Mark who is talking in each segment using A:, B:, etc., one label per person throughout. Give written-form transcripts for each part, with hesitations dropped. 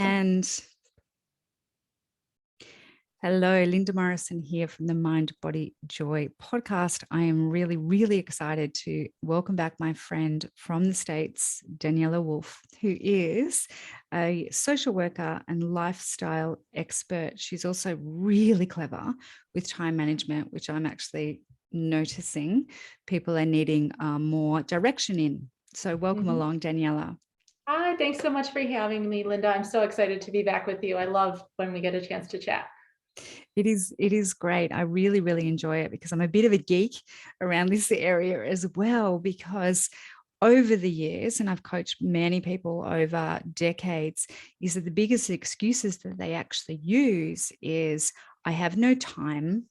A: And hello, Linda Morrison here from the Mind Body Joy podcast. I am really, really excited to welcome back my friend from the States, Daniela Wolf, who is a social worker and lifestyle expert. She's also really clever with time management, which I'm actually noticing people are needing more direction in. So welcome along, Daniela.
B: Hi, thanks so much for having me, Linda. I'm so excited to be back with you. I love when we get a chance to chat.
A: It is great. I really, really enjoy it because I'm a bit of a geek around this area as well, because over the years, and I've coached many people over decades, is that the biggest excuses that they actually use is I have no time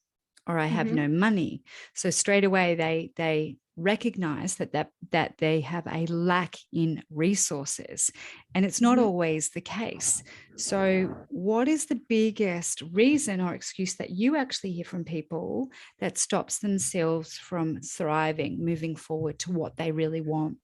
A: or I have no money. So straight away they recognize that they have a lack in resources, and it's not always the case. So what is the biggest reason or excuse that you actually hear from people that stops themselves from thriving, moving forward to what they really want?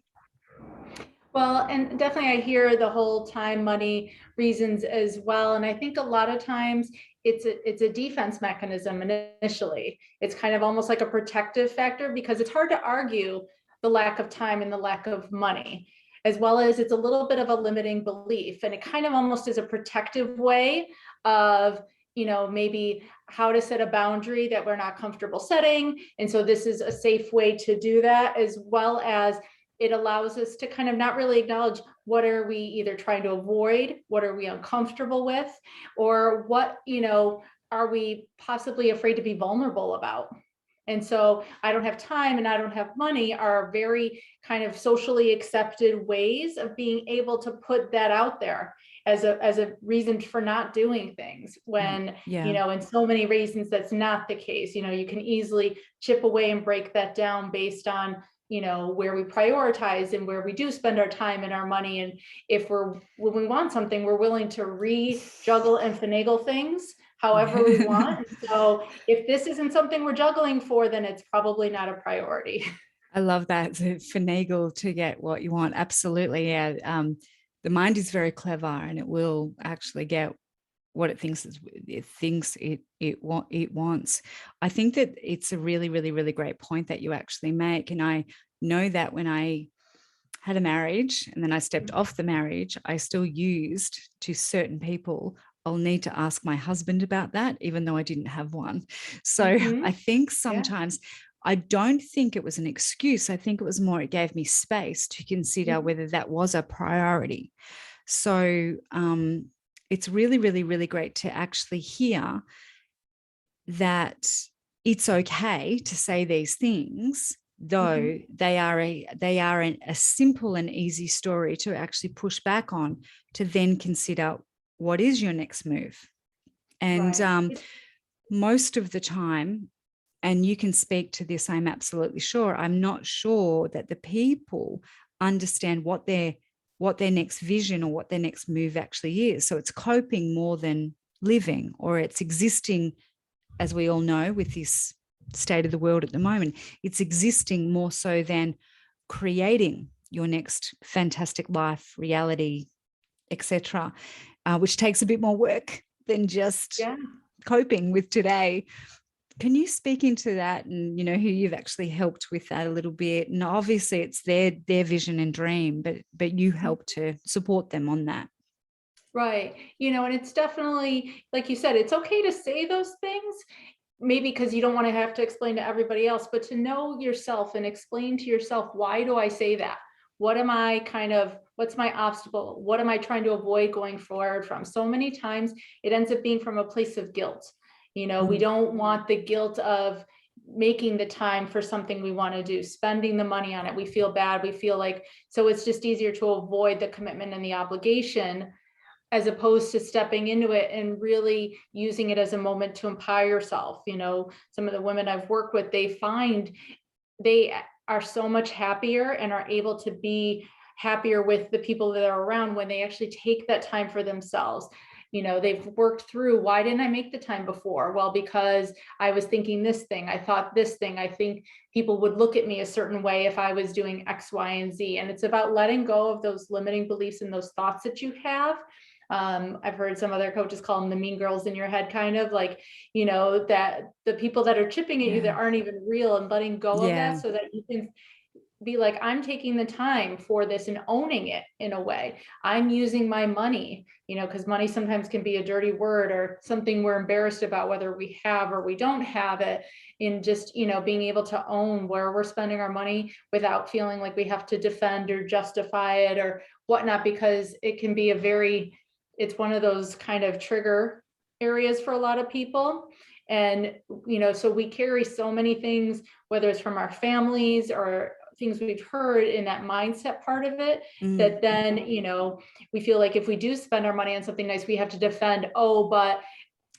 B: Well, and definitely I hear the whole time, money reasons as well. And I think a lot of times it's a defense mechanism initially. It's kind of almost like a protective factor because it's hard to argue the lack of time and the lack of money, as well as it's a little bit of a limiting belief. And it kind of almost is a protective way of, maybe how to set a boundary that we're not comfortable setting. And so this is a safe way to do that, as well as it allows us to kind of not really acknowledge what are we either trying to avoid, what are we uncomfortable with, or what, are we possibly afraid to be vulnerable about. And so I don't have time and I don't have money are very kind of socially accepted ways of being able to put that out there as a reason for not doing things when,
A: Yeah.
B: in so many reasons that's not the case. You can easily chip away and break that down based on where we prioritize and where we do spend our time and our money. And when we want something, we're willing to juggle and finagle things however we want. So if this isn't something we're juggling for, then it's probably not a priority.
A: I love that, to finagle to get what you want. Absolutely. Yeah. The mind is very clever and it will actually get what it thinks it wants. I think that it's a really, really, really great point that you actually make. And I know that when I had a marriage and then I stepped off the marriage, I still used to certain people, I'll need to ask my husband about that, even though I didn't have one. So I think
B: Yeah.
A: sometimes I don't think it was an excuse. I think it was more, it gave me space to consider whether that was a priority. So it's really, really, really great to actually hear that it's okay to say these things, though they are a simple and easy story to actually push back on, to then consider what is your next move. And
B: Right.
A: most of the time, and you can speak to this, I'm absolutely sure, I'm not sure that the people understand what their next vision or what their next move actually is. So it's coping more than living, or it's existing, as we all know, with this state of the world at the moment, it's existing more so than creating your next fantastic life, reality, etc., which takes a bit more work than just
B: Yeah.
A: coping with today. Can you speak into that, and who you've actually helped with that a little bit? And obviously it's their vision and dream, but you help to support them on that.
B: Right. And it's definitely, like you said, it's okay to say those things, maybe because you don't want to have to explain to everybody else, but to know yourself and explain to yourself, why do I say that? What's my obstacle? What am I trying to avoid going forward from? So many times it ends up being from a place of guilt. We don't want the guilt of making the time for something we want to do, spending the money on it. We feel bad. We feel like, so it's just easier to avoid the commitment and the obligation as opposed to stepping into it and really using it as a moment to empower yourself. Some of the women I've worked with, they find they are so much happier and are able to be happier with the people that are around when they actually take that time for themselves. They've worked through, why didn't I make the time before? Well, because I was thinking this thing, I thought this thing, I think people would look at me a certain way if I was doing X, Y, and Z. And it's about letting go of those limiting beliefs and those thoughts that you have I've heard some other coaches call them the mean girls in your head, kind of like, you know, that the people that are chipping at you that
A: Yeah.
B: aren't even real, and letting go of
A: Yeah.
B: that so that you can be like, I'm taking the time for this and owning it in a way. I'm using my money, you know, because money sometimes can be a dirty word or something we're embarrassed about, whether we have or we don't have it. In just, you know, being able to own where we're spending our money without feeling like we have to defend or justify it or whatnot, because it can be it's one of those kind of trigger areas for a lot of people. And, you know, so we carry so many things, whether it's from our families or things we've heard in that mindset part of it, that then, you know, we feel like if we do spend our money on something nice, we have to defend, oh, but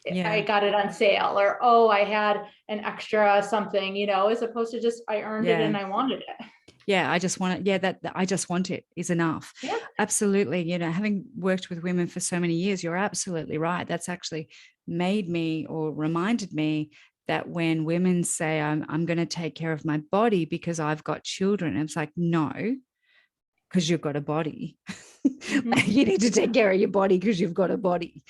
B: I
A: Yeah.
B: got it on sale, or, oh, I had an extra something, you know, as opposed to just, I earned it
A: Yeah.
B: and I wanted it.
A: Yeah, I just want it. Yeah, that I just want it is enough.
B: Yeah.
A: Absolutely. You know, having worked with women for so many years, you're absolutely right. That's actually made me or reminded me that when women say, I'm going to take care of my body because I've got children, it's like, no, because you've got a body.
B: Mhm.
A: You need to take care of your body because you've got a body.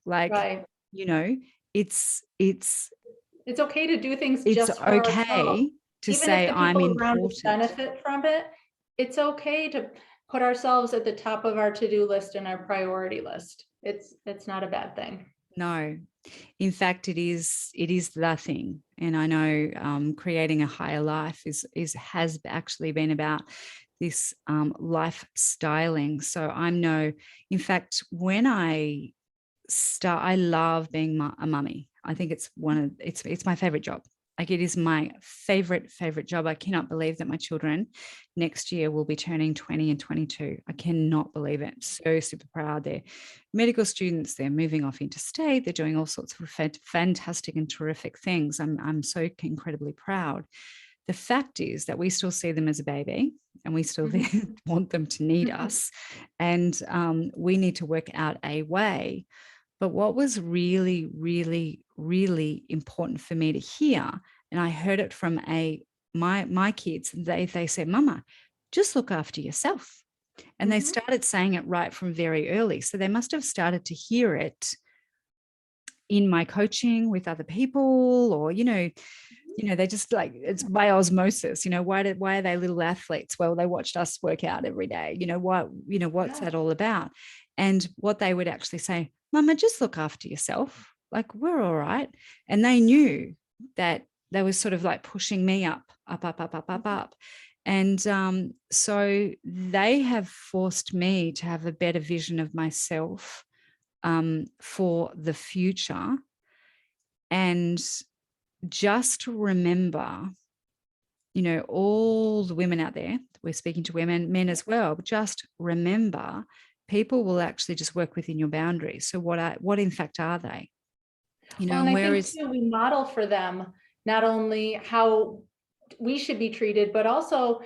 A: Like,
B: Right.
A: you know, it's
B: It's okay to do things
A: it's
B: just for ourselves.
A: okay to
B: Even if
A: say
B: the
A: I'm
B: people around us
A: important.
B: benefit from it, it's okay to put ourselves at the top of our to-do list and our priority list. It's not a bad thing.
A: No, in fact, it is the thing. And I know creating a higher life has actually been about this life styling. So in fact, when I love being a mummy. I think it's my favorite job. Like, it is my favorite job. I cannot believe that my children next year will be turning 20 and 22. I cannot believe it. So super proud. They're medical students. They're moving off interstate. They're doing all sorts of fantastic and terrific things. I'm so incredibly proud. The fact is that we still see them as a baby, and we still want them to need us, and we need to work out a way. But what was really, really, really important for me to hear, and I heard it from my kids, they said, Mama, just look after yourself. And they started saying it right from very early. So they must have started to hear it in my coaching with other people, or, they just, like, it's by osmosis. Why are they little athletes? Well, they watched us work out every day. What's that all about? And what they would actually say, Mama, just look after yourself. Like, we're all right. And they knew that they were sort of like pushing me up. And so they have forced me to have a better vision of myself for the future. And just remember, all the women out there, we're speaking to women, men as well, but just remember, people will actually just work within your boundaries. So what in fact are they?
B: Well, and I
A: where
B: think
A: is
B: too, we model for them not only how we should be treated, but also,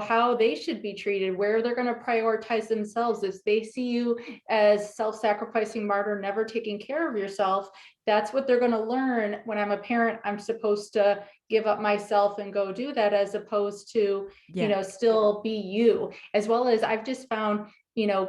B: how they should be treated, where they're going to prioritize themselves. If they see you as self-sacrificing martyr, never taking care of yourself, that's what they're going to learn. When I'm a parent, I'm supposed to give up myself and go do that, as opposed to, still be you. As well as, I've just found,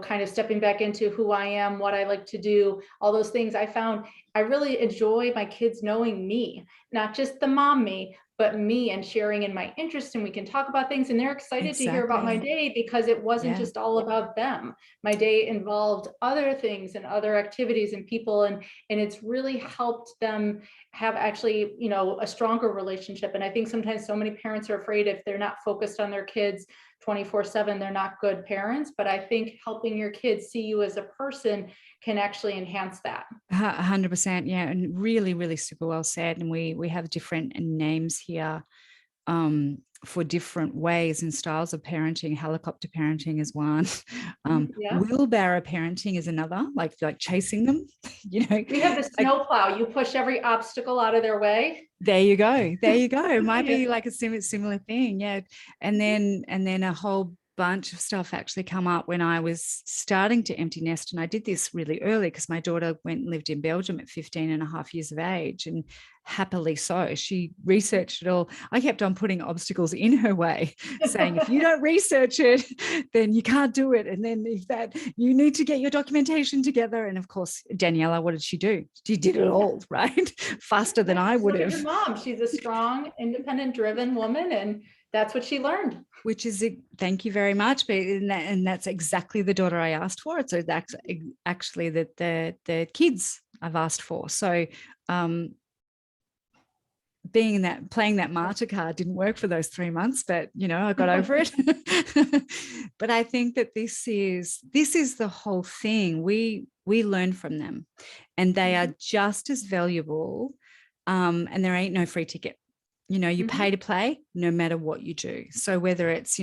B: kind of stepping back into who I am, what I like to do, all those things, I found I really enjoy my kids knowing me, not just the mom me, but me, and sharing in my interest, and we can talk about things, and they're excited to hear about my day, because it wasn't just all about them. My day involved other things and other activities and people, and it's really helped them have actually, a stronger relationship. And I think sometimes so many parents are afraid, if they're not focused on their kids 24/7, they're not good parents. But I think helping your kids see you as a person can actually enhance that.
A: 100%. Yeah. And really, really super well said. And we have different names here for different ways and styles of parenting. Helicopter parenting is one. Wheelbarrow parenting is another, like chasing them.
B: We have the snowplow. You push every obstacle out of their way.
A: There you go. It might be like a similar thing. Yeah. And then a whole bunch of stuff actually come up when I was starting to empty nest. And I did this really early because my daughter went and lived in Belgium at 15 and a half years of age, and happily so. She researched it all. I kept on putting obstacles in her way, saying, if you don't research it, then you can't do it. And then if that, you need to get your documentation together. And of course, Daniela, what did she do? She did it all, right? Faster than I would
B: Look at
A: have.
B: your mom. She's a strong, independent, driven woman, and that's what she learned.
A: Which is, thank you very much. But and that's exactly the daughter I asked for. So that's actually the kids I've asked for. So being in that, playing that martyr card didn't work for those 3 months, but I got over it. But I think that this is the whole thing. We learn from them, and they are just as valuable. And there ain't no free ticket. You pay to play no matter what you do. So whether it's,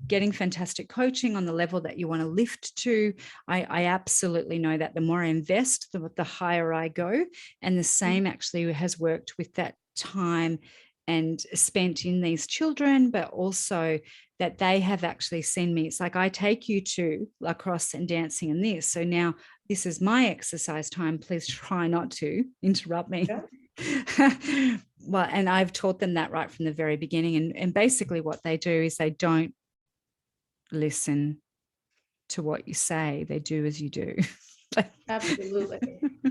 A: getting fantastic coaching on the level that you want to lift to, I absolutely know that the more I invest, the higher I go. And the same actually has worked with that time and spent in these children, but also that they have actually seen me. It's like, I take you to lacrosse and dancing and this. So now this is my exercise time. Please try not to interrupt me. Yeah. Well, and I've taught them that right from the very beginning. And basically what they do is they don't listen to what you say. They do as you do.
B: Absolutely.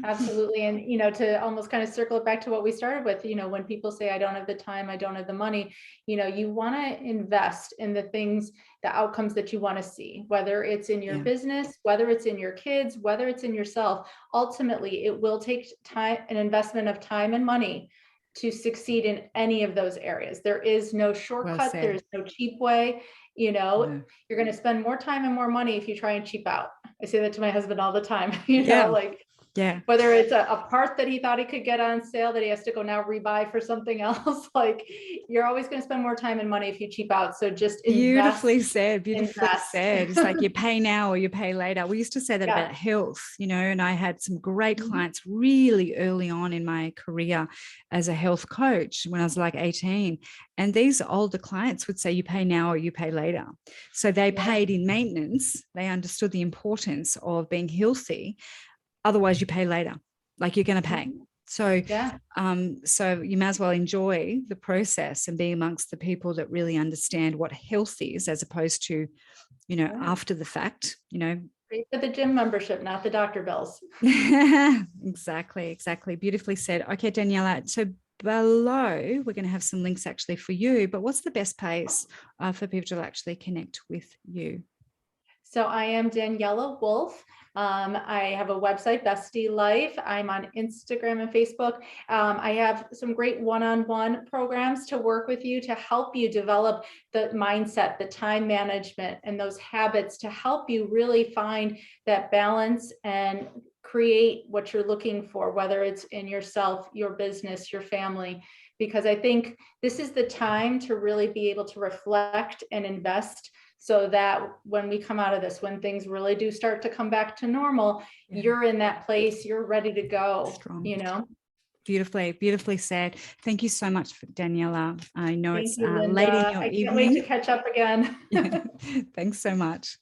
B: Absolutely. And, to almost kind of circle it back to what we started with, when people say, I don't have the time, I don't have the money, you want to invest in the things, the outcomes that you want to see, whether it's in your business, whether it's in your kids, whether it's in yourself. Ultimately, it will take time, an investment of time and money to succeed in any of those areas. There is no shortcut. There's no cheap way. You're going to spend more time and more money if you try and cheap out. I say that to my husband all the time, whether it's a part that he thought he could get on sale that he has to go now rebuy for something else, you're always going to spend more time and money if you cheap out. So just
A: beautifully said. It's like you pay now or you pay later. We used to say that about health, and I had some great clients really early on in my career as a health coach when I was like 18. And these older clients would say, you pay now or you pay later. So they paid in maintenance. They understood the importance of being healthy. Otherwise you pay later, like you're going to pay. So, so you might as well enjoy the process and be amongst the people that really understand what health is, as opposed to, after the fact,
B: Pay for the gym membership, not the doctor bills.
A: Exactly. Beautifully said. Okay, Daniela. So below, we're going to have some links actually for you, but what's the best place for people to actually connect with you?
B: So I am Daniela Wolf. I have a website, Bestie Life. I'm on Instagram and Facebook. I have some great one-on-one programs to work with you to help you develop the mindset, the time management, and those habits to help you really find that balance and create what you're looking for, whether it's in yourself, your business, your family. Because I think this is the time to really be able to reflect and invest, so that when we come out of this, when things really do start to come back to normal, you're in that place, you're ready to go.
A: Strong. Beautifully said. Thank you so much, Daniela. I know it's late in your evening.
B: I can't wait to catch up again.
A: Thanks so much.